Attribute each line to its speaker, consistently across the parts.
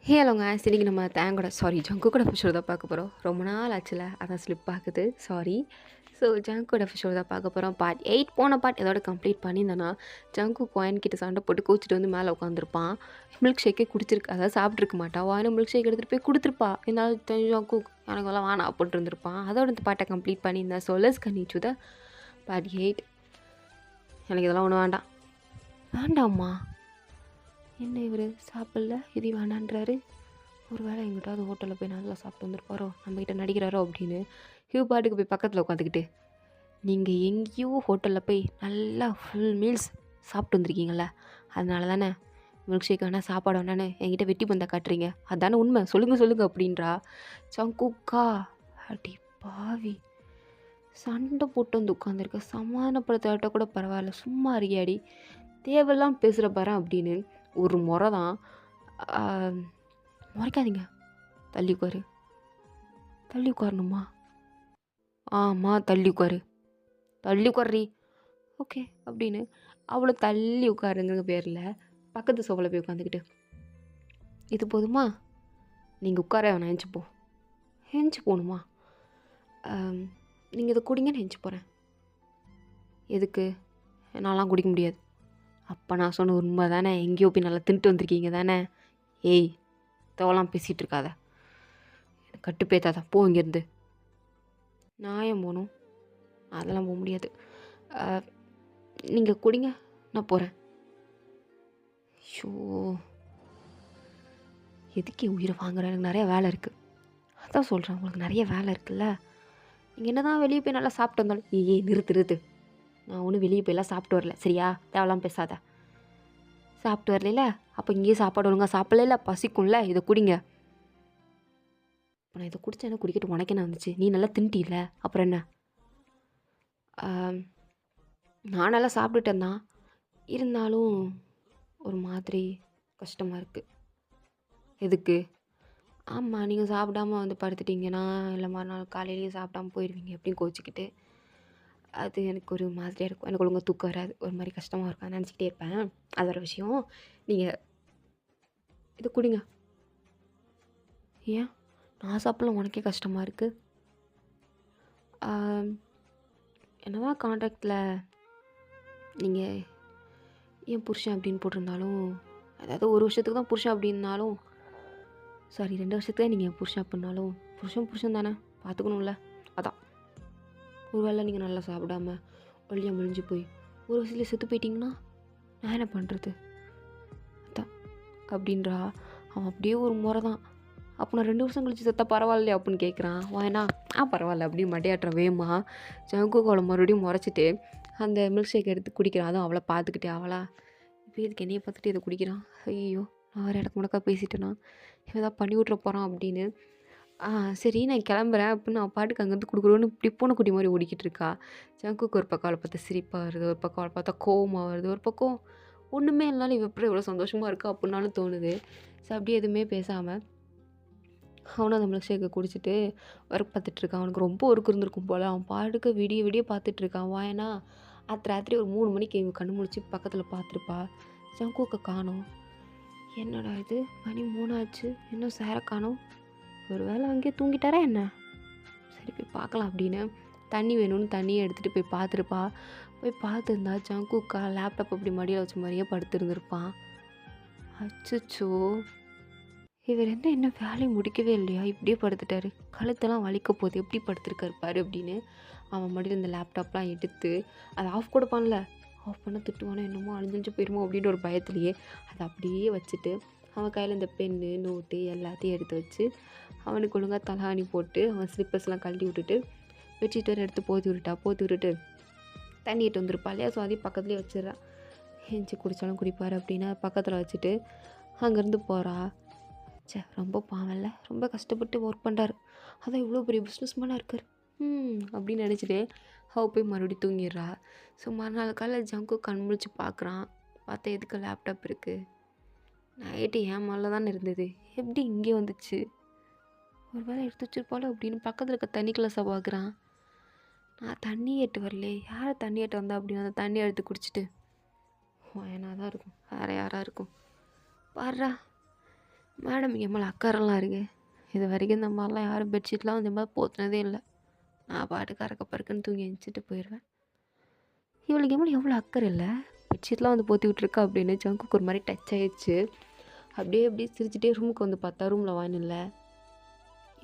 Speaker 1: ஹலோங்க. இன்னைக்கு நம்ம தேங்கோட ஜங்கோட எபிசோட் தான் பார்க்க போகிறோம். ரொம்ப நாள் ஆச்சுல, அதான் ஸ்லிப் ஆகுது. சாரி. ஸோ ஜங்கோட எபிசோட் தான் பார்க்க போகிறோம். பார்ட் 8 போன பார்ட் இதோட கம்ப்ளீட் பண்ணியிருந்தேன்னா, ஜங்கு காயின் கிட்ட சண்டை போட்டு கோச்சிட்டு வந்து மேலே உட்காந்துருப்பான். மில்க் ஷேக்கே குடிச்சிருக்கு, அதாவது சாப்பிட்ருக்க மாட்டான். வாயின மில்க் ஷேக் எடுத்துகிட்டு போய் கொடுத்துருப்பா. இருந்தாலும் ஜங்கு எனக்கு எல்லாம் வேணாம் அப்படின்ட்டு இருந்திருப்பான். அதோட இந்த பாட்டை கம்ப்ளீட் பண்ணியிருந்தேன். So let's continue the part 8. எனக்கு இதெல்லாம் ஒன்றும் வேண்டாம். வேண்டாம்மா, என்ன இவர் சாப்பிடல, இது வேணான்றாரு. ஒரு வேளை எங்கிட்டாவது ஹோட்டலில் போய் நல்லா சாப்பிட்டு வந்துருப்பாரோ, நம்மக்கிட்ட நடிக்கிறாரோ அப்படின்னு பாட்டுக்கு போய் பக்கத்தில் உட்காந்துக்கிட்டு, நீங்கள் எங்கேயோ ஹோட்டலில் போய் நல்லா ஃபுல் மீல்ஸ் சாப்பிட்டு வந்திருக்கீங்கள, அதனால தானே மில்க் ஷேக் வேணா சாப்பாடு வேணான்னு என்கிட்ட வெட்டி பந்தா காட்டுறீங்க, அதானே உண்மை, சொல்லுங்கள் அப்படின்றா. சங்குக்கா அடி பாவி, சண்டை போட்டு வந்து உட்காந்துருக்க, சமாதானப்படுத்தாட்ட கூட பரவாயில்ல, சும்மா இருக்கியாடி, தேவையெல்லாம் பேசுகிற பாரு அப்படின்னு ஒரு முறை தான். முறைக்காதீங்க, தள்ளி உட்காரணுமா? ஆமாம், தள்ளி உட்கார்றி, ஓகே அப்படின்னு அவ்வளோ தள்ளி உட்காருங்கிற பேரில் பக்கத்து சோஃபாவில் போய் உட்காந்துக்கிட்டு, இது போதுமா, நீங்கள் உட்கார வேணாம், ஹெஞ்சு போகணுமா, நீங்கள் இதை குடிங்கன்னு ஹெஞ்சு போகிறேன். எதுக்கு? என்னாலாம் குடிக்க முடியாது. அப்போ நான் சொன்ன உண்மை தானே, எங்கேயோ போய் நல்லா தின்ட்டு வந்திருக்கீங்க தானே. ஏய், தோலாம் பேசிகிட்டு இருக்காத, கட்டு பேத்தாத, போ இங்கேருந்து. நான் ஏன் போகணும்? அதெல்லாம் போக முடியாது. நீங்கள் குடிங்க, நான் போகிறேன். ஷோ, எதுக்கு உயிரை வாங்குறேன்? எனக்கு நிறைய வேலை இருக்குது. அதான் சொல்கிறேன், உங்களுக்கு நிறைய வேலை இருக்குல்ல. நீங்கள் என்ன தான் வெளியே போய் நல்லா சாப்பிட்டு வந்தாலும், ஏய் நிறுத்து, நான் ஒன்றும் வெளியே போயெல்லாம் சாப்பிட்டு வரல, சரியா? தேவலாம் பேசாத. சாப்பிட்டு வரல, அப்போ இங்கேயே சாப்பாடு ஒழுங்கா சாப்பிடல, பசிக்கும்ல, இதை குடிங்க. இப்போ நான் இதை குடித்தேன், என்ன குடிக்கட்டும், உனக்கு என்ன வந்துச்சு? நீ நல்லா தின்ட்டில, அப்புறம் என்ன? நான் நல்லா சாப்பிட்டுட்டேன் தான், இருந்தாலும் ஒரு மாதிரி கஷ்டமாக இருக்குது. எதுக்கு? ஆமாம், நீங்கள் சாப்பிடாம வந்து படுத்துட்டிங்கன்னா இல்லை மறுநாள் காலையிலேயே சாப்பிடாம போயிடுவீங்க அப்படின்னு கோச்சிக்கிட்டு, அது எனக்கு ஒரு மாதிரியாக இருக்கும். எனக்கு ஒழுங்காக தூக்கம் வராது, ஒரு மாதிரி கஷ்டமாக இருக்கும், நினச்சிக்கிட்டே இருப்பேன். அது ஒரு விஷயம். நீங்கள் இது குடிங்க. ஏன் நான் சாப்பிடலாம், உனக்கே கஷ்டமாக இருக்குது? என்னதான் கான்ட்ராக்டில் நீங்கள் ஏன் புருஷன் அப்படின்னு போட்டிருந்தாலும், அதாவது ஒரு வருஷத்துக்கு தான் புருஷன் அப்படின்னாலும், சாரி 2 வருஷத்துக்கு நீங்கள் புருஷன் அப்படின்னாலும், புருஷன் தானே, பார்த்துக்கணும்ல. அதான் ஒரு வேளை நீங்கள் நல்லா சாப்பிடாம ஒல்லியாக முடிஞ்சு போய் ஒரு வருஷத்துல செத்து போயிட்டீங்கன்னா நான் என்ன பண்ணுறது? அதான் அப்படின்றா. அவன் அப்படியே ஒரு முறை தான். அப்போ நான் 2 வருஷம் கழிச்சு செத்தா பரவாயில்லையா அப்படின்னு கேட்குறான். வேணா பரவாயில்ல அப்படின்னு மட்டையாட்டுறான் வேமா. ஜங்கு கோலை மறுபடியும் முறைச்சிட்டு அந்த மில்க் ஷேக் எடுத்து குடிக்கிறான். அதுவும் அவளை பார்த்துக்கிட்டே, அவளா இப்போ இதுக்கு என்னையை பார்த்துட்டு இதை குடிக்கிறான். ஐயோ, நான் வேறு இடக்கு முடக்கா பேசிட்டேன்னா இவன் ஏதாவது பண்ணி விட்ற போகிறான் அப்படின்னு. சரி நான் கிளம்புறேன் அப்படின்னு நான் பாட்டுக்கு அங்கேருந்து கொடுக்குறோன்னு இப்படி பூனைக்குட்டி மாதிரி ஓடிக்கிட்டு இருக்கா. ஜங்குக்கு ஒரு பக்கம் அவளை பார்த்தா சிரிப்பாக வருது, ஒரு பக்கம் அவளை பார்த்தா கோவமாக வருது, ஒரு பக்கம் ஒன்றுமே இல்லைனாலும் இவ எப்படி இவ்வளோ சந்தோஷமாக இருக்கா அப்படின்னாலும் தோணுது. ஸோ அப்படியே எதுவுமே பேசாமல் அவனும் அந்த மில்க் ஷேக்கை குடிச்சிட்டு ஒர்க் பார்த்துட்ருக்கான். அவனுக்கு ரொம்ப ஒர்க் இருந்திருக்கும் போல். அவன் பாட்டுக்கு விடிய பார்த்துட்ருக்கான். ஏன்னா ராத்திரி ஒரு 3 மணிக்கு இவங்க கண்ணு முழிச்சு பக்கத்தில் பார்த்துருப்பா. ஜங்குக்கை காணோம். என்னடா இது, மணி 3 ஆச்சு, இன்னும் சேர காணோம், ஒரு வேளை அங்கேயே தூங்கிட்டாரா என்ன? சரி போய் பார்க்கலாம் அப்படின்னு தண்ணி வேணும்னு தண்ணியை எடுத்துகிட்டு போய் பார்த்துருப்பா. போய் பார்த்துருந்தா ஜங்குக்கா லேப்டாப் அப்படி மடியில் வச்ச மாதிரியே படுத்துருந்துருப்பான். அச்சோ, இவர் என்ன வேலையை முடிக்கவே இல்லையா, இப்படியே படுத்துட்டாரு, கழுத்தெல்லாம் வலிக்க போகுது, எப்படி படுத்துருக்காரு பாரு அப்படின்னு அவன் மடியில் இந்த லேப்டாப்லாம் எடுத்து அதை ஆஃப் கூட பண்ணல. ஆஃப் பண்ண திட்டுவானோ என்னமோ, அழிஞ்சு போயிடுமோ அப்படின்ற ஒரு பயத்துலேயே அதை அப்படியே வச்சுட்டு அவன் கையில் இந்த பென்னு நோட்டு எல்லாத்தையும் எடுத்து வச்சு அவனுக்கு ஒழுங்காக தலகாணி போட்டு அவன் ஸ்லிப்பர்ஸ்லாம் கழட்டி விட்டுட்டு பெட்ஷீட் வேறு எடுத்து போற்றி விட்டுட்டு தண்ணி எட்டு வந்துருப்பா இல்லையா. ஸோ அதையும் பக்கத்துலேயே வச்சிடறான். ஏஞ்சி குடித்தாலும் குடிப்பார் அப்படின்னு பக்கத்தில் வச்சுட்டு அங்கேருந்து போகிறா. ரொம்ப பாவம்ல, ரொம்ப கஷ்டப்பட்டு ஒர்க் பண்ணுறாரு, அதான் இவ்வளோ பெரிய பிஸ்னஸ் மேனாக இருக்கார் அப்படின்னு நினச்சிட்டு அவள் போய் மறுபடியும் தூங்கிடுறா. ஸோ மறுநாள் காலையில் ஜங்கு கண் முழிச்சு பார்க்குறான். பார்த்தா எதுக்கு லேப்டாப் இருக்குது, நைட்டு என் மேலே தானே இருந்தது, எப்படி இங்கே வந்துச்சு, ஒரு வேளை எடுத்து வச்சிருப்பாளோ அப்படின்னு பக்கத்தில் இருக்க தண்ணி கிளாஸை பார்க்குறான். நான் தண்ணி ஏட்டு வரலே, யாரை தண்ணி ஏட்டு வந்தா அப்படின்னு அந்த தண்ணி எடுத்து குடிச்சிட்டு, ஏன்னா தான் இருக்கும், வேறு யாராக இருக்கும் பாடுறா, மேடம் என் மேலே அக்கறைலாம் இருக்குது. இது வரைக்கும் இந்த மாதிரிலாம் யாரும் பெட்ஷீட்லாம் இந்த மாதிரி போத்துனதே இல்லை. நான் பாட்டுக்கு அறக்க பறக்குன்னு தூங்கி எழுந்திரிச்சிட்டு போயிடுவேன். இவளுக்கு என் மேலே எவ்வளோ அக்கறை இல்லை, பெட்ஷீட்லாம் வந்து போத்தி விட்ருக்கா அப்படின்னு ஜங்குக்கு ஒரு மாதிரி டச் ஆயிடுச்சு. அப்படியே சிரிச்சுட்டே ரூமுக்கு வந்து பார்த்தா ரூமில் வாயின் இல்லை.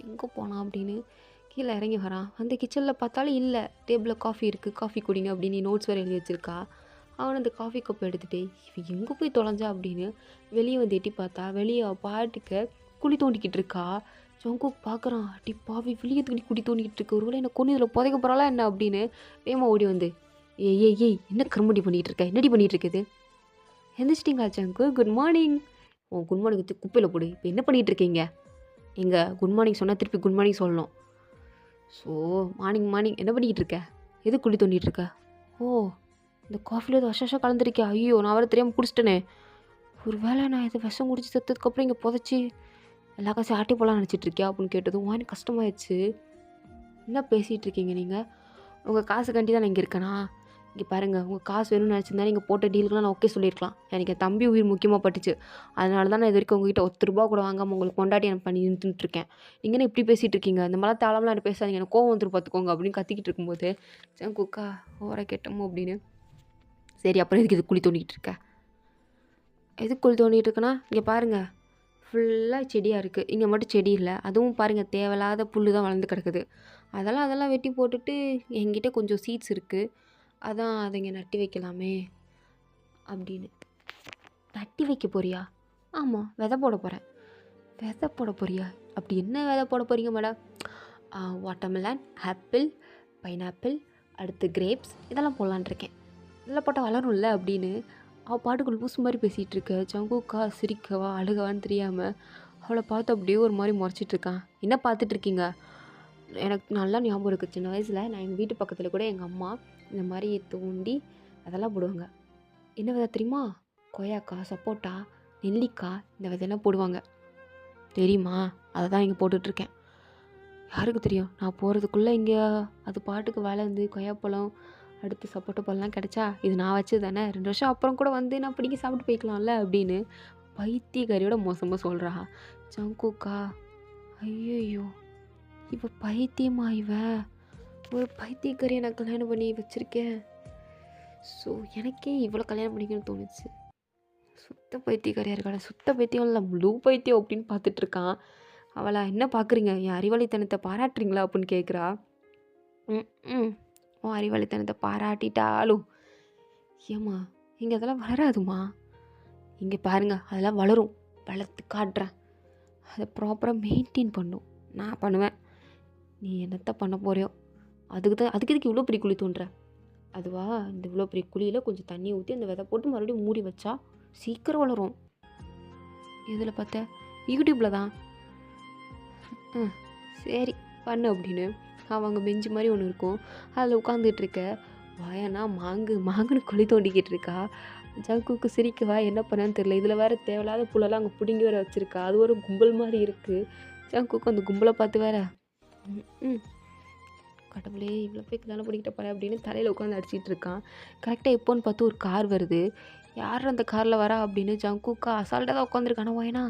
Speaker 1: எங்கே போனான் அப்படின்னு கீழே இறங்கி வரான். அந்த கிச்சனில் பார்த்தாலும் இல்லை. டேபிளில் காஃபி இருக்குது, காஃபி குடிங்க அப்படின்னு நோட்ஸ் வேறு எழுதி வச்சுருக்கா. அவன் அந்த காஃபி கப்பை எடுத்துகிட்டு இவன் எங்கே போய் தொலைஞ்சா அப்படின்னு வெளியே வந்து எட்டி பார்த்தா வெளியே பாட்டுக்கு குழி தோண்டிக்கிட்டு இருக்கா. ஜங்குக் பார்க்குறான், அடி பாவி வெளியே தூண்டி குழி தோண்டிக்கிட்டு இருக்கு, ஒருவேளை என்ன கொண்டு இதில் புதைக்க போகிறாளா என்ன அப்படின்னு வேமா ஓடி வந்து ஏய் ஏய் ஏய் என்ன கருமடி பண்ணிகிட்டு இருக்க, என்னடி பண்ணிகிட்டு இருக்குது, எந்திரிச்சிட்டிங்களா ஜங்கு, குட் மார்னிங். ஓ குட் மார்னிங் வச்சு குப்பையில் போடு, இப்போ என்ன பண்ணிகிட்டு இருக்கீங்க, எங்கே குட் மார்னிங் சொன்னால் திருப்பி குட் மார்னிங் சொல்லணும். ஸோ மார்னிங் என்ன பண்ணிக்கிட்டு இருக்க, எது குழி தோண்டிகிட்டு இருக்க, ஓ இந்த காஃபியில் எது விஷம் கலந்துருக்கேன், ஐயோ நான் வர தெரியாமல் குடிச்சிட்டேனே, ஒரு வேளை நான் இதை விஷம் குடிச்சு செத்ததுக்கப்புறம் இங்கே புதைச்சி எல்லா காசையும் ஆட்டி போகலான்னு நினச்சிட்ருக்கியா அப்படின்னு கேட்டதும் எனக்கு கஷ்டமாயிடுச்சு. என்ன பேசிகிட்டு இருக்கீங்க நீங்கள், உங்கள் காசு கண்டி தான் நான் இங்கே இருக்கேனா, இங்கே பாருங்கள் உங்கள் காசு வேணும்னு நினச்சிருந்தா நீங்கள் போட்ட டீலுக்குலாம் நான் ஓகே சொல்லியிருக்கலாம். எனக்கு என் தம்பி உயிர் முக்கியமாக பட்டுச்சு, அதனால தான் நான் இது வரைக்கும் உங்ககிட்ட ₹10 கூட வாங்காமல் உங்களுக்கு கொண்டாடி எனக்கு பண்ணி நின்றுட்டுருக்கேன். நீங்கள் என்ன இப்படி பேசிகிட்டு இருக்கீங்க, இந்த மாதிரிலாம் தேவலாமலாம் எனக்கு பேசாதீங்க, எனக்கு கோவம் வந்துட்டு பார்த்துக்கோங்க அப்படின்னு கத்திக்கிட்டு இருக்கும்போது குக்கா ஓர கேட்டமோ அப்படின்னு சரி அப்புறம் எதுக்கு இது குழி தோண்டிகிட்டு இருக்க, எதுக்கு குழி தோண்டிகிட்டு இருக்குன்னா இங்கே பாருங்கள் ஃபுல்லாக செடியாக இருக்குது, இங்கே மட்டும் செடி இல்லை, அதுவும் பாருங்கள் தேவையில்லாத புல் தான் வளர்ந்து கிடக்குது, அதெல்லாம் வெட்டி போட்டுட்டு என்கிட்ட கொஞ்சம் சீட்ஸ் இருக்குது, அதான் அதை இங்கே நட்டி வைக்கலாமே அப்படின்னு. நட்டி வைக்க போறியா, ஆமாம் விதை போட போகிறேன். விதை போட போறியா, அப்படி என்ன விதை போட போகிறீங்க மேடம், வாட்டர்மெலன், ஆப்பிள், பைனாப்பிள், அடுத்து கிரேப்ஸ் இதெல்லாம் போடலான்ட்ருக்கேன், இதெல்லாம் போட்டால் வளரும்ல அப்படின்னு அவள் பாட்டுக்குள் பூசு மாதிரி பேசிகிட்டு இருக்க. ஜங்குக்கா சிரிக்கவா அழுகவான்னு தெரியாமல் அவளை பார்த்து அப்படியே ஒரு மாதிரி முறைச்சிட்ருக்கான். என்ன பார்த்துட்ருக்கீங்க, எனக்கு நல்லா ஞாபகம் இருக்குது, சின்ன வயசில் நான் எங்கள் வீட்டு பக்கத்தில் கூட எங்கள் அம்மா இந்த மாதிரி தோண்டி அதெல்லாம் போடுவாங்க. என்ன விதை தெரியுமா, கொய்யாக்காய், சப்போட்டா, நெல்லிக்காய் இந்த விதையெல்லாம் போடுவாங்க தெரியுமா, அதை தான் இங்கே போட்டுட்ருக்கேன். யாருக்கு தெரியும் நான் போகிறதுக்குள்ளே இங்கே அது பாட்டுக்கு வளர்ந்து கொய்யாப்பழம் அடுத்து சப்போட்டா பழம்லாம் கிடச்சா இது நான் வச்சது தானே, 2 வருஷம் அப்புறம் கூட வந்து நான் பிடிக்க சாப்பிட்டு போய்க்கலாம்ல அப்படின்னு பைத்தியக்காரியோட மோசமாக சொல்கிறா. ஜங்குக்கா ஐயோ இவ பைத்தியமா, இவ ஒரு பைத்தியக்காரியை நான் கல்யாணம் பண்ணி வச்சுருக்கேன். ஸோ எனக்கே இவ்வளோ கல்யாணம் பண்ணிக்கணும்னு தோணுச்சு. சுத்த பைத்தியக்காரியாக இருக்காளா, சுத்த பைத்தியம் இல்லை முழு பைத்தியம் அப்படின்னு பார்த்துட்ருக்கான். அவளை என்ன பார்க்குறீங்க, என் அறிவாளித்தனத்தை பாராட்டுறீங்களா அப்படின்னு கேட்குறா. ம் உன் அறிவாளித்தனத்தை பாராட்டிட்டாலும் ஏம்மா இங்கே அதெல்லாம் வளராதுமா, இங்கே பாருங்க அதெல்லாம் வளரும், வளர்த்து காட்டுறேன், அதை ப்ராப்பராக மெயின்டைன் பண்ணும், நான் பண்ணுவேன், நீ என்னத்த பண்ண போறியோ அதுக்கு எதுக்கு இவ்வளோ பெரிய குழி தோன்ற, அதுவா இந்த இவ்வளோ பெரிய குழியில் கொஞ்சம் தண்ணி ஊற்றி அந்த விதை போட்டு மறுபடியும் மூடி வச்சா சீக்கிரம் வளரும். இதில் பார்த்த யூடியூப்பில் தான், சரி பண்ணு அப்படின்னு அவங்க பெஞ்சு மாதிரி ஒன்று இருக்கும், அதில் உட்காந்துட்டு இருக்க. வாயானா மாங்குன்னு குழி தோண்டிக்கிட்டு இருக்கா. ஜங்குக்கு சிரிக்கவா என்ன பண்ணான்னு தெரியல, இதில் வேறு தேவையில்லாத புல்லெல்லாம் அங்கே பிடுங்கி வேற வச்சுருக்கா, அது ஒரு கும்பல் மாதிரி இருக்குது. ஜங்குக்கு அந்த கும்பலை பார்த்து வேற கடவுளே இவ்வளோ போய் கல்யாணம் பண்ணிக்கிட்ட பாரு அப்படின்னு தலையில் உட்காந்து அடிச்சிட்டு இருக்கான். கரெக்டாக எப்போன்னு பார்த்து ஒரு கார் வருது. யார் அந்த காரில் வரா அப்படின்னு ஜங்குக்கா அசால்ட்டாக தான் உட்காந்துருக்கானா. வாயினா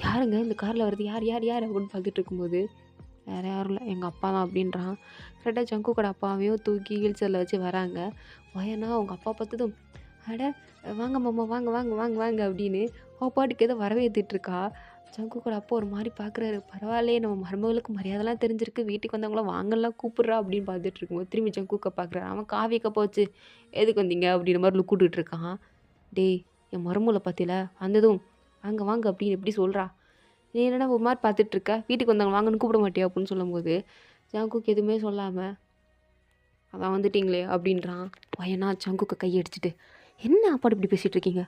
Speaker 1: யாருங்க இந்த காரில் வருது, யார் யார் யார் அப்படின்னு பார்த்துட்டு இருக்கும்போது வேறு யாரும் இல்லை எங்கள் அப்பா தான் அப்படின்றான். கரெக்டாக ஜங்குக்கோட அப்பாவையும் தூக்கி ஹீல்சரில் வச்சு வராங்க. வயனா அவங்க அப்பா பார்த்ததும் அட வாங்க மாமா வாங்க வாங்க வாங்க வாங்க அப்படின்னு அவள் பாட்டுக்கு ஏதோ வரவேற்றுட்ருக்கா. ஜங்குக்கோட அப்பா ஒரு மாதிரி பார்க்குறாரு, பரவாயில்லையே நம்ம மருமகளுக்கு மரியாதைலாம் தெரிஞ்சிருக்கு, வீட்டுக்கு வந்தவங்களாம் வாங்கலாம் கூப்பிட்றா அப்படின்னு பார்த்துட்டு இருக்கும்போது திரும்பி ஜங்குக்கை பார்க்குறாரு. அவன் காவி கப்பை வச்சு எதுக்கு வந்தீங்க அப்படின்ற மாதிரி கூப்பிட்டுட்டு இருக்கான். டேய் என் மருமகளை பார்த்தில வந்ததும் வாங்க வாங்க அப்படின்னு எப்படி சொல்கிறா, நீ என்னடா ஒரு மாதிரி பார்த்துட்ருக்க, வீட்டுக்கு வந்தவங்க வாங்கன்னு கூப்பிட மாட்டியா அப்படின்னு சொல்லும்போது ஜங்குக்கு எதுவுமே சொல்லாமல் அதான் வந்துட்டிங்களே அப்படின்றான். பையனா ஜங்குக்கை கையடிச்சிட்டு என்ன அப்பாடு இப்படி பேசிகிட்டு இருக்கீங்க,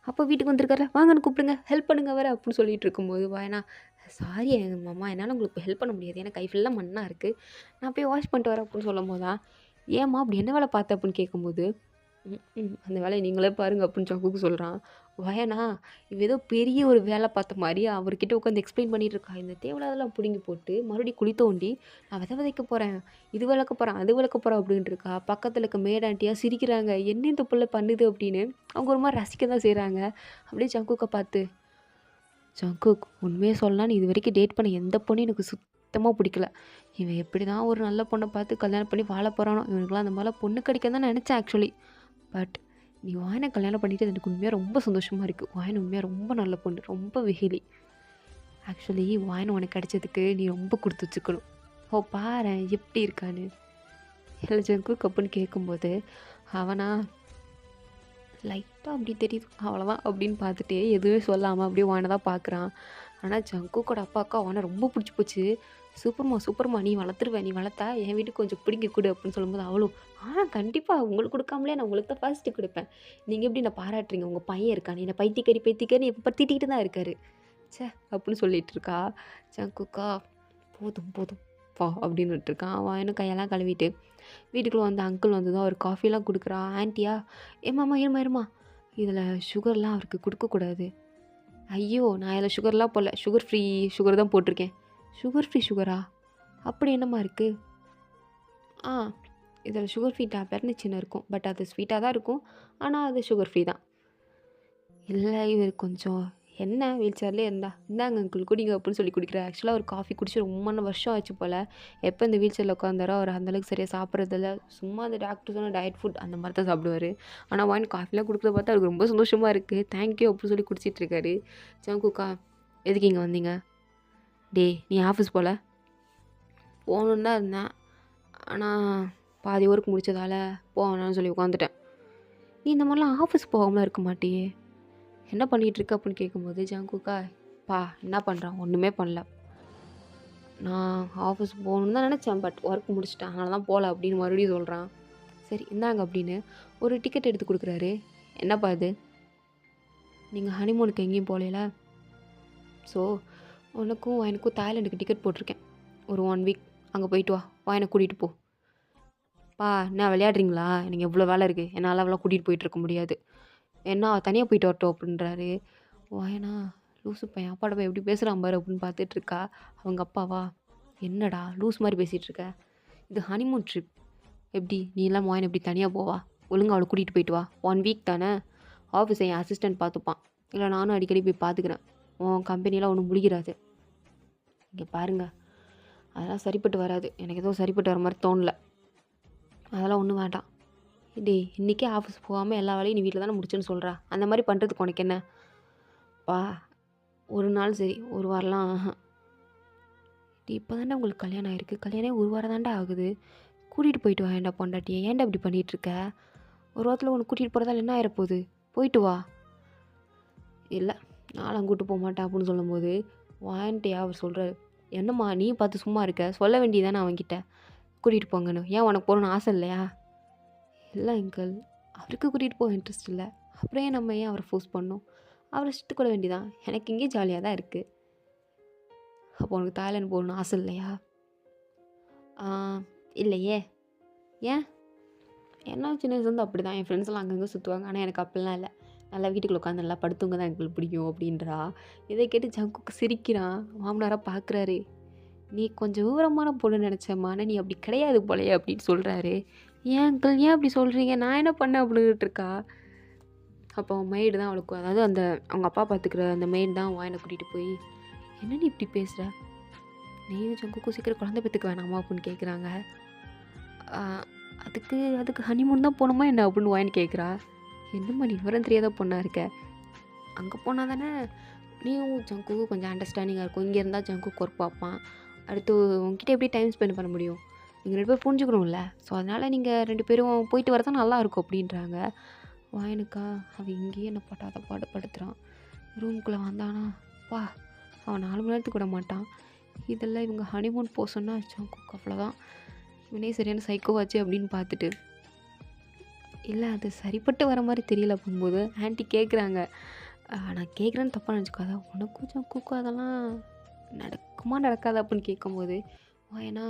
Speaker 1: அப்போ வீட்டுக்கு வந்திருக்காரு வாங்கன்னு கூப்பிடுங்க, ஹெல்ப் பண்ணுங்க வேறு அப்படின்னு சொல்லிட்டு இருக்கும்போது வாயனா சாரி எங்கள் மாமா என்னால் உங்களுக்கு ஹெல்ப் பண்ண முடியாது, ஏன்னா கை ஃபுல்லாக மண்ணாக இருக்குது, நான் போய் வாஷ் பண்ணிட்டு வரேன் அப்படின்னு சொல்லும் போது தான் ஏம்மா அப்படி என்ன வேலை பார்த்த அப்படின்னு கேட்கும்போது அந்த வேலையை நீங்களே பாருங்கள் அப்படின்னு ஜங்குக்கு சொல்கிறான். வயனா இவ ஏதோ பெரிய ஒரு வேலை பார்த்த மாதிரி அவர்கிட்ட உட்காந்து எக்ஸ்பிளைன் பண்ணிட்டு இருக்கா. இந்த தேவையில்லாதெல்லாம் பிடுங்கி போட்டு மறுபடியும் குழி தோண்டி நான் விதைக்க போகிறேன், இது விளக்க போகிறேன், அது விளக்க போகிறேன் அப்படின்ட்டு இருக்கா. பக்கத்தில் இருக்க மேடாண்டியாக சிரிக்கிறாங்க, என்ன இந்த பிள்ளை பண்ணுது அப்படின்னு அவங்க ஒரு மாதிரி ரசிக்க தான் செய்கிறாங்க. அப்படியே ஜங்குக்கை பார்த்து ஜங்குக் உண்மையை சொல்லலாம், நீ இது வரைக்கும் டேட் பண்ண எந்த பொண்ணும் எனக்கு சுத்தமாக பிடிக்கல. இவன் எப்படி தான் ஒரு நல்ல பொண்ணை பார்த்து கல்யாணம் பண்ணி வாழ போகிறானோ, இவனுக்குலாம் அந்த மாதிரிலாம் பொண்ணு கிடைக்க தான் நினச்சேன் ஆக்சுவலி. பட் நீ வாயனை கல்யாணம் பண்ணிட்டு எனக்கு உண்மையாக ரொம்ப சந்தோஷமாக இருக்குது. வாயன் உண்மையாக ரொம்ப நல்ல பொண்ணு, ரொம்ப வெகுலி. ஆக்சுவலி வாயன் உனக்கு கிடைச்சதுக்கு நீ ரொம்ப கொடுத்து வச்சுக்கணும். ஓ பாரு எப்படி இருக்கான்னு. இல்லை ஜங்குக் அப்படின்னு கேட்கும்போது அவனா லைட்டாக அப்படி தெரியுது, அவ்வளோதான் அப்படின்னு பார்த்துட்டு எதுவுமே சொல்லாமல் அப்படியே வானை தான் பார்க்குறான். ஆனால் ஜங்குக்கோட அப்பாவுக்கு அவனை ரொம்ப பிடிச்சி போச்சு. சூப்பர்மா நீ வளர்த்துருவேன், நீ வளர்த்தா என் வீட்டுக்கு கொஞ்சம் பிடிங்க கொடு அப்படின்னு சொல்லும்போது அவளும் கண்டிப்பாக உங்களுக்கு கொடுக்காமலே நான் உங்களுக்கு தான் ஃபர்ஸ்ட்டு கொடுப்பேன். நீங்கள் எப்படி நான் பாராட்டுறீங்க, உங்கள் பையன் இருக்கான், என்ன பைத்தியக்காரி எப்போ திட்டிகிட்டு தான் இருக்காரு சே அப்படின்னு சொல்லிட்டு இருக்கா. ஜங்குக்கா போதும் பா அப்படின்னு விட்டுருக்கான். அவன் இன்னும் கையெல்லாம் கழுவிட்டு வீட்டுக்குள்ளே வந்து அங்கிள் வந்து தான் ஒரு காஃபிலாம் கொடுக்குறா. ஆன்ட்டியா ஏமாம்மா இருமா இதில் சுகர்லாம் அவருக்கு கொடுக்கக்கூடாது. ஐயோ நான் இதில் சுகர்லாம் போடல, சுகர் ஃப்ரீ சுகர் தான் போட்டிருக்கேன். சுகர் ஃப்ரீ சுகரா? அப்படி என்னம்மா இருக்குது? இதில் சுகர் ஃப்ரீ டேப்லெட்னு சின்ன இருக்கும், பட் அது ஸ்வீட்டாக தான் இருக்கும், ஆனால் அது சுகர் ஃப்ரீ தான். இல்லை இவர் கொஞ்சம் என்ன வீல் சேர்லேயே இந்தாங்க அங்கிள் குடிங்க அப்படின்னு சொல்லி குடிக்கிறேன். ஆக்சுவலாக ஒரு காஃபி குடிச்சு ரொம்ப வருஷம் ஆச்சு போல். எப்போ இந்த வீல் சேரில் உட்காந்தாரோ அவர் அந்தளவுக்கு சரியாக சாப்பிட்றதில்ல. சும்மா அந்த டாக்டர் சொன்ன டயட் ஃபுட் அந்த மாதிரி தான் சாப்பிடுவார். ஆனால் வாங்கி காஃபிலாம் கொடுக்குறத பார்த்தா அவருக்கு ரொம்ப சந்தோஷமாக இருக்குது. தேங்க்யூ அப்படின்னு சொல்லி குடிச்சிட்டு இருக்காரு. ஜங்குக்கா எதுக்கு இங்கே வந்தீங்க? நீ ஆஃபீஸ் போகல? போகணுன்னு தான் இருந்தேன், ஆனால் பாதி ஒர்க் முடித்ததால் போவேணான்னு சொல்லி உட்காந்துட்டேன். நீ இந்த மாதிரிலாம் ஆஃபீஸ் போகாமலாம் இருக்க மாட்டியே, என்ன பண்ணிகிட்ருக்க அப்படின்னு கேட்கும்போது ஜங்குக்கா என்ன பண்ணுறான், ஒன்றுமே பண்ணல, நான் ஆஃபீஸ் போகணுன்னு தான் நினச்சேன், பட் ஒர்க் முடிச்சிட்டேன் அதனால தான் போகல அப்படின்னு மறுபடியும் சொல்கிறான். சரி இந்தாங்க அப்படின்னு ஒரு டிக்கெட் எடுத்து கொடுக்குறாரு. என்னப்பா இது, நீங்கள் ஹனிமூனுக்கு எங்கேயும் போகல, ஸோ உனக்கும் எனக்கும் தாய்லாண்டுக்கு டிக்கெட் போட்டிருக்கேன், ஒரு 1 வீக் அங்கே போயிட்டு வா என்னை கூட்டிகிட்டு போ. என்ன விளையாடுறீங்களா, எனக்கு எவ்வளோ வேலை இருக்குது, என்னால் அவ்வளோ கூட்டிகிட்டு போயிட்டுருக்க முடியாது, என்ன தனியாக போயிட்டு வரட்டும் அப்படின்றாரு. வாயனா லூசு பையன் அப்பாட்ட போய் எப்படி பேசுகிறான் பாரு அப்படின்னு பார்த்துட்ருக்கா. அவங்க அப்பாவா என்னடா லூஸ் மாதிரி பேசிகிட்டு இருக்க, இது ஹனிமூன் ட்ரிப், எப்படி நீ எல்லாம் வாயன் எப்படி தனியாக போவா, ஒழுங்காக அவளை கூட்டிகிட்டு போயிட்டு வா, 1 வீக் தானே, ஆஃபீஸை என் அசிஸ்டண்ட் பார்த்துப்பான், இல்லை நானும் அடிக்கடி போய் பார்த்துக்கிறேன், உன் கம்பெனியெலாம் ஒன்றும் முடிக்கிறாது. இங்கே பாருங்கள் அதெல்லாம் சரிப்பட்டு வராது, எனக்கு எதுவும் சரிப்பட்டு வர மாதிரி தோணலை, அதெல்லாம் ஒன்றும் வேண்டாம். இன்றைக்கே ஆஃபீஸ் போகாமல் எல்லா வேலையும் நீ வீட்டில் தானே முடிச்சுன்னு சொல்கிறா, அந்த மாதிரி பண்ணுறதுக்கு உனக்கு என்ன? ஒரு நாள் சரி, ஒரு வாரம்லாம் இப்போ தானே உங்களுக்கு கல்யாணம் ஆகிருக்கு, கல்யாணம் 1 வாரம் தாண்டா ஆகுது, கூட்டிகிட்டு போயிட்டு வா ஏன்டா பொண்டாட்டியை, ஏன்டா இப்படி பண்ணிகிட்ருக்க, ஒரு வாரத்தில் உனக்கு கூட்டிகிட்டு போகிறதால என்ன ஆயிரப்போகுது, போயிட்டு வா. இல்லை நானும் கூப்பிட்டு போக மாட்டேன் அப்படின்னு சொல்லும்போது வான்ட்டியா அவர் சொல்கிறாரு. என்னம்மா நீ பார்த்து சும்மா இருக்க, சொல்ல வேண்டியதானே அவன்கிட்ட கூட்டிகிட்டு போங்கன்னு, ஏன் உனக்கு போகணுன்னு ஆசை இல்லையா? இல்லை அங்கிள் அவருக்கு கூட்டிகிட்டு போக இன்ட்ரெஸ்ட் இல்லை, அப்புறம் ஏன் நம்ம ஏன் அவரை ஃபோர்ஸ் பண்ணோம், அவரை இஷ்டப்பட வேண்டியதான், எனக்கு இங்கேயும் ஜாலியாக தான் இருக்குது. அப்போ உனக்கு தாய்லாந்து போகணுன்னு ஆசை இல்லையா? இல்லையே, ஏன்? என்ன சின்ன வயசுலேருந்து அப்படி தான், என் ஃப்ரெண்ட்ஸ்லாம் அங்கங்கே சுற்றுவாங்க, ஆனால் எனக்கு அப்படிலாம் இல்லை, நல்லா வீட்டுக்குள்ளே உட்காந்து நல்லா படுத்துங்க தான் எங்களுக்கு பிடிக்கும் அப்படின்றா. இதை கேட்டு ஜங்குக்கு சிரிக்கிறான். மாமனாராக பார்க்குறாரு. நீ கொஞ்சம் விவரமான பொண்ணு நினச்சேம்மா, ஆனால் நீ அப்படி கிடையாது போலையே அப்படின்னு சொல்கிறாரு. ஏன் அங்கிள் ஏன் அப்படி சொல்கிறீங்க, நான் என்ன பண்ணேன் அப்படின்ட்டு இருக்கா. அப்போ மெய்டு தான் அவளுக்கு, அதாவது அந்த அவங்க அப்பா பார்த்துக்கிற அந்த மெய்டு தான் வாயினை கூட்டிகிட்டு போய் என்ன நீ இப்படி பேசுகிற, நீயும் ஜங்குக்கும் சீக்கிரம் குழந்தை பெற்றுக்க வேணாமா அப்படின்னு கேட்குறாங்க. அதுக்கு ஹனிமூன் தான் போகணுமா என்ன அப்படின்னு வாயின்னு கேட்குறா. என்னம்மா நீ விவரம் தெரியாத பொண்ணாக இருக்க, அங்கே போனால் தானே நீயும் ஜங்குக்கும் கொஞ்சம் அண்டர்ஸ்டாண்டிங்காக இருக்கும், இங்கே இருந்தால் ஜங்குக்கு ஒர்க் பார்ப்பான், அடுத்து உங்ககிட்ட எப்படி டைம் ஸ்பெண்ட் பண்ண முடியும், நீங்கள் 2 பேரும் புரிஞ்சுக்கணும்ல, ஸோ அதனால் நீங்கள் 2 பேரும் போயிட்டு வர தான் நல்லாயிருக்கும் அப்படின்றாங்க. வாயனுக்கா அவன் இங்கேயே என்னை பட்டாத பாடுபடுத்துகிறான், ரூமுக்குள்ளே வந்தானா அவன் 4 மணி நேரத்துக்கு விட மாட்டான், இதெல்லாம் இவங்க ஹனிமூன் போக சொன்னால் ஜங்குக்கு அவ்வளோதான், இவனே சரியான சைக்கோவாச்சு அப்படின்னு பார்த்துட்டு இல்லை அது சரிப்பட்டு வர மாதிரி தெரியல போகும்போது ஆன்ட்டி கேட்குறாங்க. நான் கேட்குறேன்னு தப்பாக நினச்சிக்காத, உனக்கும் ஜங்குக்கும் அதெல்லாம் நடக்குமா நடக்காது அப்படின்னு கேட்கும்போது வாயனா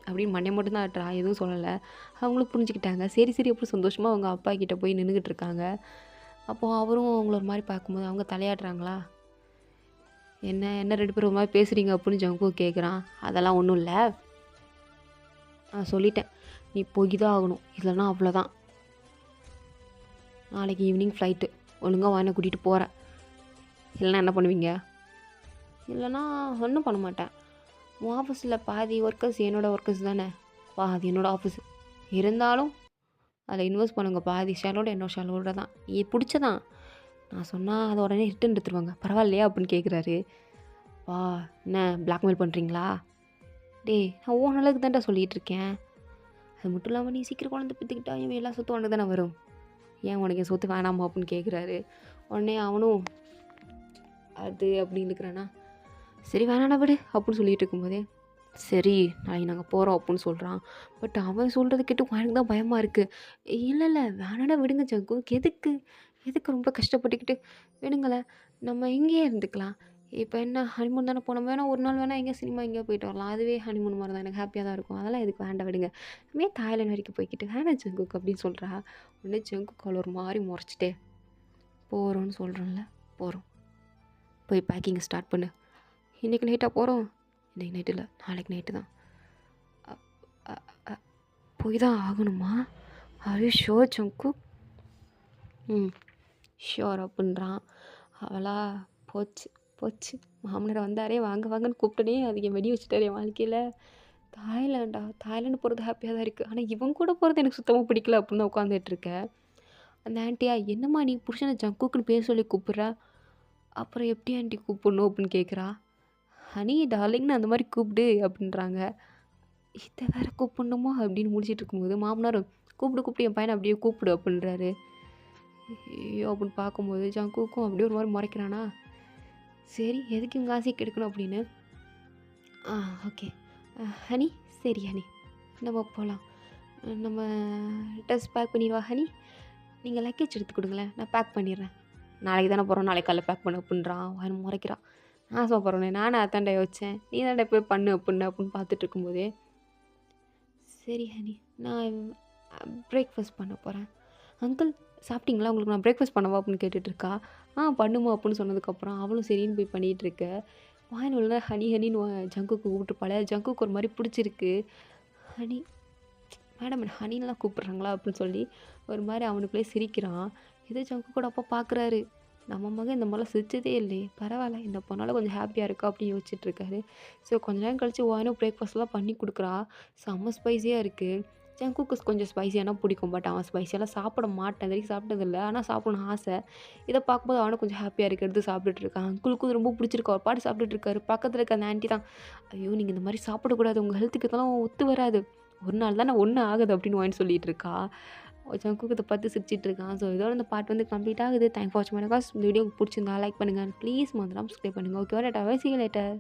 Speaker 1: அப்படின்னு மண்டை மட்டும்தான் ஆட்டுறா, எதுவும் சொல்லலை. அவங்களும் புரிஞ்சுக்கிட்டாங்க. சரி அப்புறம் சந்தோஷமாக அவங்க அப்பா கிட்டே போய் நின்றுக்கிட்டு இருக்காங்க. அப்போது அவரும் அவங்கள ஒரு மாதிரி பார்க்கும்போது அவங்க தலையாடுறாங்களா, என்ன 2 பேரும் ஒரு மாதிரி பேசுகிறீங்க அப்படின்னு ஜங்கு கேட்குறான். அதெல்லாம் ஒன்றும் இல்லை, சொல்லிட்டேன் நீ போய் தான் ஆகணும், இல்லைன்னா அவ்வளோதான், நாளைக்கு ஈவினிங் ஃப்ளைட்டு, ஒழுங்காக வாயினை கூட்டிகிட்டு போகிறேன், இல்லைன்னா என்ன பண்ணுவீங்க? இல்லைன்னா ஒன்றும் பண்ண மாட்டேன். உன் ஆஃபீஸில் பாதி ஒர்க்கர்ஸ் என்னோட ஒர்க்கர்ஸ் தானே, பாதி என்னோட ஆஃபீஸ் இருந்தாலும் அதில் இன்வெஸ்ட் பண்ணுங்க. பாதி ஷேரோட என்னோட ஷேரோட தான் பிடிச்சதான். நான் சொன்னால் அதை உடனே ரிட்டன் எடுத்துருவாங்க. பரவாயில்லையா அப்படின்னு கேட்குறாரு. வா என்ன பிளாக்மெயில் பண்ணுறீங்களா? டேய் நான் ஓ நல்லதுக்கு தான்டா சொல்லிகிட்டு இருக்கேன். அது மட்டும் இல்லாமல் நீ சீக்கிரம் குழந்தை பெற்றுக்கிட்டா இவன் எல்லா சொத்து உனக்கு தானே வரும். ஏன் உனக்கு என் சொத்து வேணாமா அப்படின்னு கேட்குறாரு. உடனே அவனும் அது அப்படின்னு இருக்கிறானா, சரி வேணாண்ணா விடு அப்படின்னு சொல்லிட்டு இருக்கும்போதே, சரி நாளைக்கு நாங்கள் போகிறோம் அப்படின்னு சொல்கிறான். பட் அவன் சொல்கிறது கேட்டு எனக்கு தான் பயமாக இருக்குது. இல்லை இல்லை வேணாடா விடுங்க ஜங்கு, எதுக்கு எதுக்கு ரொம்ப கஷ்டப்பட்டுக்கிட்டு, விடுங்களேன் நம்ம இங்கேயே இருந்துக்கலாம். இப்போ என்ன ஹனிமூன் தானே போனோம், வேணா ஒரு நாள் வேணால் எங்கேயா சினிமா எங்கேயா போயிட்டு வரலாம், அதுவே ஹனிமூன் மாதிரி தான், எனக்கு ஹாப்பியாக தான் இருக்கும். அதெல்லாம் எதுக்கு வேண்டாம் விடுங்க, நம்ம ஏன் தாய்லாந்து வரைக்கும் போய்க்கிட்டு வேணாம் ஜங்குக்கு அப்படின்னு சொல்கிறா. உடனே ஜங்குக்கு அவள் ஒரு மாதிரி முறைச்சிட்டே, போகிறோன்னு சொல்கிறோம்ல போகிறோம், போய் பேக்கிங்கை ஸ்டார்ட் பண்ணு. இன்றைக்கி நைட்டாக போகிறோம்? இன்றைக்கி நைட்டு இல்லை, நாளைக்கு நைட்டு தான். போய் தான் ஆகணுமா? அது ஷோர் ஜங்கு? ஷோர் அப்படின்றான். அவளா போச்சு போச்சு, மாமனார் வந்தாரே வாங்க வாங்கன்னு கூப்பிட்டனே அது என் வெடி வச்சுட்டார் என் வாழ்க்கையில். தாய்லாண்டு போகிறது ஹாப்பியாக தான் இருக்குது, ஆனால் இவன் கூட போகிறது எனக்கு சுத்தமாக பிடிக்கல அப்படின்னு தான் உட்காந்துட்ருக்கேன். அந்த ஆண்டியா, என்னம்மா நீ புருஷனை ஜங்குக்குன்னு பேர் சொல்லி கூப்பிட்றா? அப்புறம் எப்படி ஆண்டி கூப்பிடணும் அப்படின்னு கேட்குறா. ஹனி டார்லிங்னு அந்த மாதிரி கூப்பிடு அப்படின்றாங்க. இதை வேற கூப்பிடணுமா அப்படின்னு முடிச்சிட்டு இருக்கும்போது மாமனார், கூப்பிடு என் பையனை அப்படியே கூப்பிடு அப்படின்றாரு. ஐயோ அப்படின்னு பார்க்கும்போது ஜங்குக்கும் அப்படியே ஒரு மாதிரி முறைக்கிறானா. சரி எதுக்கு இவங்க ஆசையை கெடுக்கணும் அப்படின்னு, ஓகே ஹனி, சரி ஹனி நம்ம போகலாம், நம்ம ட்ரெஸ் பேக் பண்ணிடுவா ஹனி, நீங்கள் லக்கேஜ் எடுத்து கொடுங்களேன் நான் பேக் பண்ணிடுறேன். நாளைக்கு தானே போகிறோம், நாளைக்கு காலைல பேக் பண்ண அப்படின்றான். அவன் முறைக்கிறான். நான் போகிறோன்னே நானும் அதாண்டா யோசித்தேன், நீ தாண்டா போய் பண்ணு அப்படின்னு பார்த்துட்டு இருக்கும்போதே, சரி ஹனி நான் பிரேக்ஃபாஸ்ட் பண்ண போகிறேன். அங்கிள் சாப்பிட்டீங்களா, உங்களுக்கு நான் பிரேக்ஃபாஸ்ட் பண்ணவா அப்படின்னு கேட்டுட்ருக்கா. பண்ணுமா அப்படின்னு சொன்னதுக்கப்புறம் அவளும் சரின்னு போய் பண்ணிகிட்ருக்க. வாயின் உள்ள ஹனி ஹனின்னு ஜங்குக்கு கூப்பிட்டுருப்பாளே, ஜங்குக்கு ஒரு மாதிரி பிடிச்சிருக்கு. ஹனி மேடம் ஹனின்லாம் கூப்பிட்றாங்களா அப்படின்னு சொல்லி ஒரு மாதிரி அவனுக்குள்ளே சிரிக்கிறான். ஏதோ ஜங்கு கூட அப்பா பார்க்குறாரு, நம்ம மகன் இந்த மாதிரிலாம் சிரிச்சதே இல்லையே, பரவாயில்ல இந்த பொண்ணால் கொஞ்சம் ஹாப்பியாக இருக்கா அப்படின்னு யோசிச்சுட்ருக்காரு. ஸோ கொஞ்ச நேரம் கழித்து வாயினும் பிரேக்ஃபாஸ்ட்லாம் பண்ணி கொடுக்குறா. செம்ம ஸ்பைஸியாக இருக்குது. ஜங்குக்கு கொஞ்சம் ஸ்பைஸியானா பிடிக்கும், பட் அவன் ஸ்பைஸியெல்லாம் சாப்பிட மாட்டேன், இது வரைக்கும் சாப்பிட்டதில்ல. ஆனால் சாப்பிடணும் ஆசை. இதை பார்க்கும்போது அவனும் கொஞ்சம் ஹாப்பியாக இருக்கிறது சாப்பிட்டுட்டு இருக்கான். அங்குளுக்கும் ரொம்ப பிடிச்சிருக்கு, அவர் பாட்டு சாப்பிட்டுட்டு இருக்காரு. பக்கத்தில் இருக்க அந்த ஆண்டி தான், ஐயோ நீங்கள் இந்த மாதிரி சாப்பிடக்கூடாது, உங்கள் ஹெல்த்துக்கு இதெல்லாம் ஒத்து வராது, ஒரு நாள் தான் நான் ஒன்றும் ஆகுது அப்படின்னு வாங்கி சொல்லிட்டு இருக்கா. ஜங்குக்கு இதை பார்த்து சிரிச்சிட்டு இருக்கான். ஸோ இதோட இந்த பாட்டு வந்து கம்ப்ளீட் ஆகுது. தேங்க் ஃபார் வாட்சிங் மை வீடியோ. பிடிச்சிருந்தா லைக் பண்ணுங்கள், ப்ளீஸ் மறந்துடாம சப்ஸ்கிரைப் பண்ணுங்கள். Okay tata, bye, see you later.